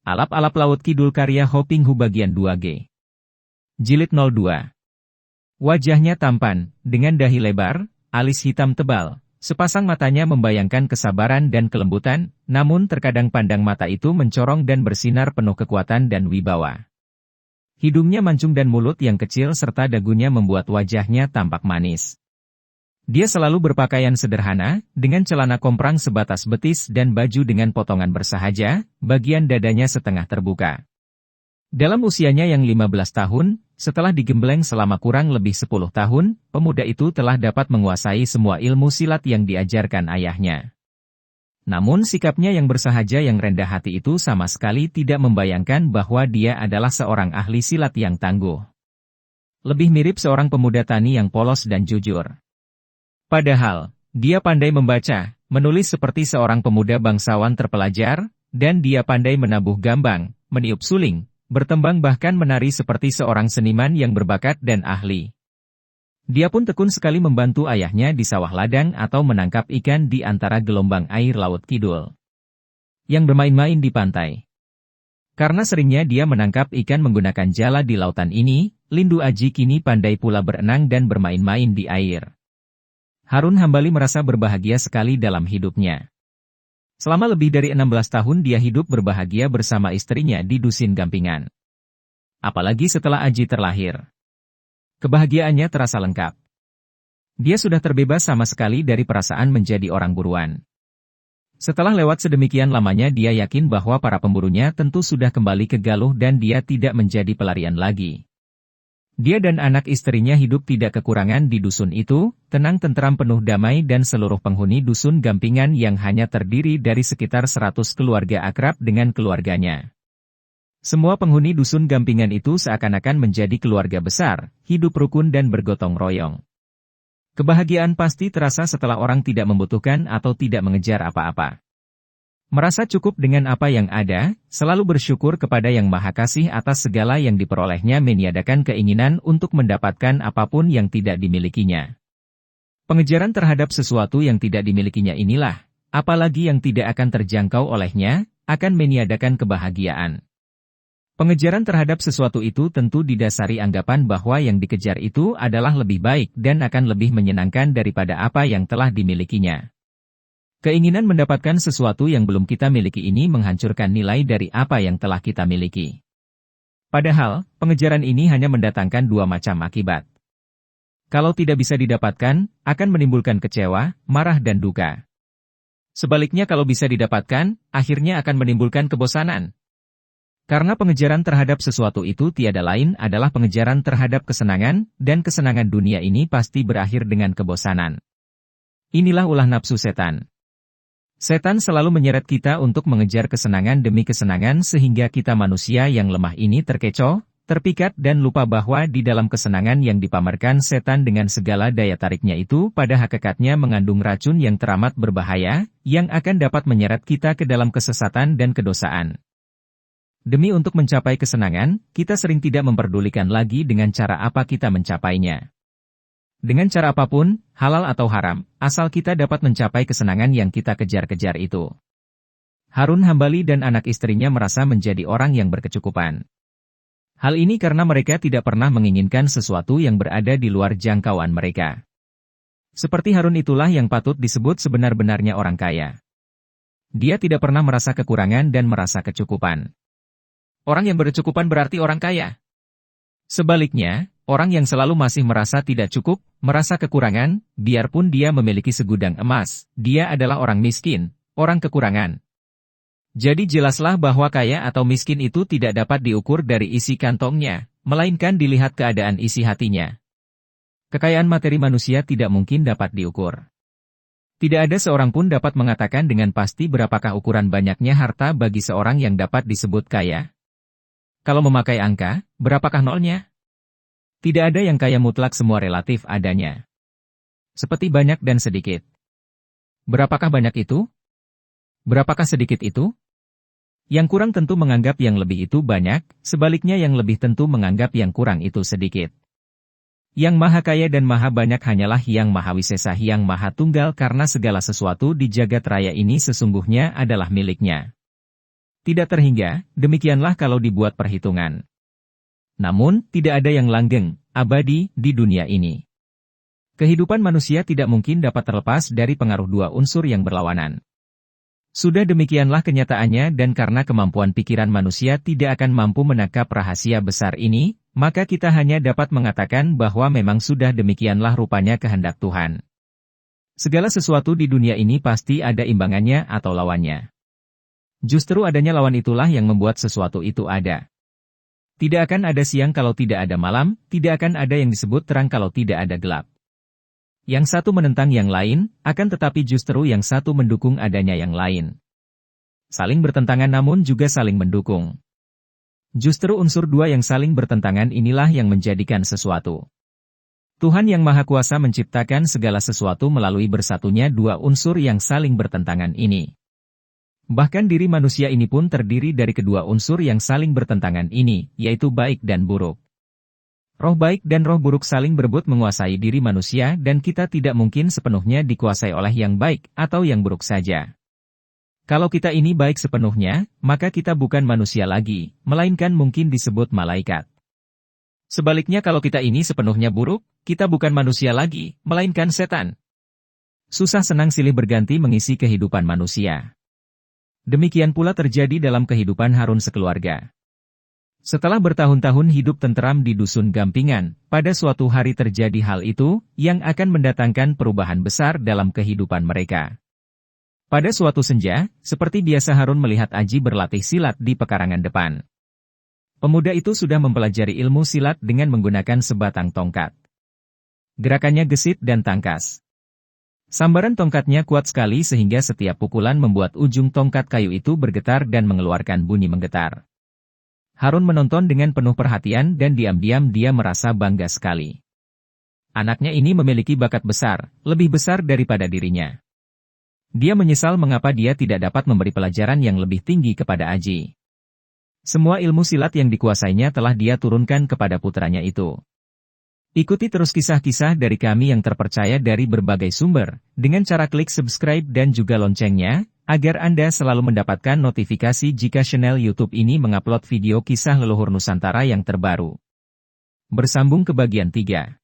Alap-alap Laut Kidul karya Hoping Hu bagian 2G. Jilid 02. Wajahnya tampan, dengan dahi lebar, alis hitam tebal, sepasang matanya membayangkan kesabaran dan kelembutan, namun terkadang pandang mata itu mencorong dan bersinar penuh kekuatan dan wibawa. Hidungnya mancung dan mulut yang kecil serta dagunya membuat wajahnya tampak manis. Dia selalu berpakaian sederhana, dengan celana komprang sebatas betis dan baju dengan potongan bersahaja, bagian dadanya setengah terbuka. Dalam usianya yang 15 tahun, setelah digembleng selama kurang lebih 10 tahun, pemuda itu telah dapat menguasai semua ilmu silat yang diajarkan ayahnya. Namun sikapnya yang bersahaja yang rendah hati itu sama sekali tidak membayangkan bahwa dia adalah seorang ahli silat yang tangguh. Lebih mirip seorang pemuda tani yang polos dan jujur. Padahal, dia pandai membaca, menulis seperti seorang pemuda bangsawan terpelajar, dan dia pandai menabuh gambang, meniup suling, bertembang bahkan menari seperti seorang seniman yang berbakat dan ahli. Dia pun tekun sekali membantu ayahnya di sawah ladang atau menangkap ikan di antara gelombang air Laut Kidul yang bermain-main di pantai. Karena seringnya dia menangkap ikan menggunakan jala di lautan ini, Lindu Aji kini pandai pula berenang dan bermain-main di air. Harun Hambali merasa berbahagia sekali dalam hidupnya. Selama lebih dari 16 tahun dia hidup berbahagia bersama istrinya di Dusin Gampingan. Apalagi setelah Aji terlahir. Kebahagiaannya terasa lengkap. Dia sudah terbebas sama sekali dari perasaan menjadi orang buruan. Setelah lewat sedemikian lamanya dia yakin bahwa para pemburunya tentu sudah kembali ke Galuh dan dia tidak menjadi pelarian lagi. Dia dan anak istrinya hidup tidak kekurangan di dusun itu, tenang tentram penuh damai dan seluruh penghuni dusun Gampingan yang hanya terdiri dari sekitar 100 keluarga akrab dengan keluarganya. Semua penghuni dusun Gampingan itu seakan-akan menjadi keluarga besar, hidup rukun dan bergotong royong. Kebahagiaan pasti terasa setelah orang tidak membutuhkan atau tidak mengejar apa-apa. Merasa cukup dengan apa yang ada, selalu bersyukur kepada Yang Maha Kasih atas segala yang diperolehnya meniadakan keinginan untuk mendapatkan apapun yang tidak dimilikinya. Pengejaran terhadap sesuatu yang tidak dimilikinya inilah, apalagi yang tidak akan terjangkau olehnya, akan meniadakan kebahagiaan. Pengejaran terhadap sesuatu itu tentu didasari anggapan bahwa yang dikejar itu adalah lebih baik dan akan lebih menyenangkan daripada apa yang telah dimilikinya. Keinginan mendapatkan sesuatu yang belum kita miliki ini menghancurkan nilai dari apa yang telah kita miliki. Padahal, pengejaran ini hanya mendatangkan dua macam akibat. Kalau tidak bisa didapatkan, akan menimbulkan kecewa, marah dan duka. Sebaliknya kalau bisa didapatkan, akhirnya akan menimbulkan kebosanan. Karena pengejaran terhadap sesuatu itu tiada lain adalah pengejaran terhadap kesenangan, dan kesenangan dunia ini pasti berakhir dengan kebosanan. Inilah ulah nafsu setan. Setan selalu menyeret kita untuk mengejar kesenangan demi kesenangan sehingga kita manusia yang lemah ini terkecoh, terpikat dan lupa bahwa di dalam kesenangan yang dipamerkan setan dengan segala daya tariknya itu pada hakikatnya mengandung racun yang teramat berbahaya, yang akan dapat menyeret kita ke dalam kesesatan dan kedosaan. Demi untuk mencapai kesenangan, kita sering tidak memperdulikan lagi dengan cara apa kita mencapainya. Dengan cara apapun, halal atau haram, asal kita dapat mencapai kesenangan yang kita kejar-kejar itu. Harun Hambali dan anak istrinya merasa menjadi orang yang berkecukupan. Hal ini karena mereka tidak pernah menginginkan sesuatu yang berada di luar jangkauan mereka. Seperti Harun itulah yang patut disebut sebenar-benarnya orang kaya. Dia tidak pernah merasa kekurangan dan merasa kecukupan. Orang yang berkecukupan berarti orang kaya. Sebaliknya, orang yang selalu masih merasa tidak cukup, merasa kekurangan, biarpun dia memiliki segudang emas, dia adalah orang miskin, orang kekurangan. Jadi jelaslah bahwa kaya atau miskin itu tidak dapat diukur dari isi kantongnya, melainkan dilihat keadaan isi hatinya. Kekayaan materi manusia tidak mungkin dapat diukur. Tidak ada seorang pun dapat mengatakan dengan pasti berapakah ukuran banyaknya harta bagi seorang yang dapat disebut kaya. Kalau memakai angka, berapakah nolnya? Tidak ada yang kaya mutlak, semua relatif adanya. Seperti banyak dan sedikit. Berapakah banyak itu? Berapakah sedikit itu? Yang kurang tentu menganggap yang lebih itu banyak, sebaliknya yang lebih tentu menganggap yang kurang itu sedikit. Yang maha kaya dan maha banyak hanyalah Yang Maha Wisesa, Yang Maha Tunggal, karena segala sesuatu di jagat raya ini sesungguhnya adalah miliknya. Tidak terhingga, demikianlah kalau dibuat perhitungan. Namun, tidak ada yang langgeng, abadi, di dunia ini. Kehidupan manusia tidak mungkin dapat terlepas dari pengaruh dua unsur yang berlawanan. Sudah demikianlah kenyataannya dan karena kemampuan pikiran manusia tidak akan mampu menangkap rahasia besar ini, maka kita hanya dapat mengatakan bahwa memang sudah demikianlah rupanya kehendak Tuhan. Segala sesuatu di dunia ini pasti ada imbangannya atau lawannya. Justru adanya lawan itulah yang membuat sesuatu itu ada. Tidak akan ada siang kalau tidak ada malam, tidak akan ada yang disebut terang kalau tidak ada gelap. Yang satu menentang yang lain, akan tetapi justru yang satu mendukung adanya yang lain. Saling bertentangan namun juga saling mendukung. Justru unsur dua yang saling bertentangan inilah yang menjadikan sesuatu. Tuhan yang Maha Kuasa menciptakan segala sesuatu melalui bersatunya dua unsur yang saling bertentangan ini. Bahkan diri manusia ini pun terdiri dari kedua unsur yang saling bertentangan ini, yaitu baik dan buruk. Roh baik dan roh buruk saling berebut menguasai diri manusia dan kita tidak mungkin sepenuhnya dikuasai oleh yang baik atau yang buruk saja. Kalau kita ini baik sepenuhnya, maka kita bukan manusia lagi, melainkan mungkin disebut malaikat. Sebaliknya kalau kita ini sepenuhnya buruk, kita bukan manusia lagi, melainkan setan. Susah senang silih berganti mengisi kehidupan manusia. Demikian pula terjadi dalam kehidupan Harun sekeluarga. Setelah bertahun-tahun hidup tenteram di dusun Gampingan, pada suatu hari terjadi hal itu, yang akan mendatangkan perubahan besar dalam kehidupan mereka. Pada suatu senja, seperti biasa Harun melihat Aji berlatih silat di pekarangan depan. Pemuda itu sudah mempelajari ilmu silat dengan menggunakan sebatang tongkat. Gerakannya gesit dan tangkas. Sambaran tongkatnya kuat sekali sehingga setiap pukulan membuat ujung tongkat kayu itu bergetar dan mengeluarkan bunyi menggetar. Harun menonton dengan penuh perhatian dan diam-diam dia merasa bangga sekali. Anaknya ini memiliki bakat besar, lebih besar daripada dirinya. Dia menyesal mengapa dia tidak dapat memberi pelajaran yang lebih tinggi kepada Aji. Semua ilmu silat yang dikuasainya telah dia turunkan kepada putranya itu. Ikuti terus kisah-kisah dari kami yang terpercaya dari berbagai sumber, dengan cara klik subscribe dan juga loncengnya, agar Anda selalu mendapatkan notifikasi jika channel YouTube ini mengupload video kisah leluhur Nusantara yang terbaru. Bersambung ke bagian 3.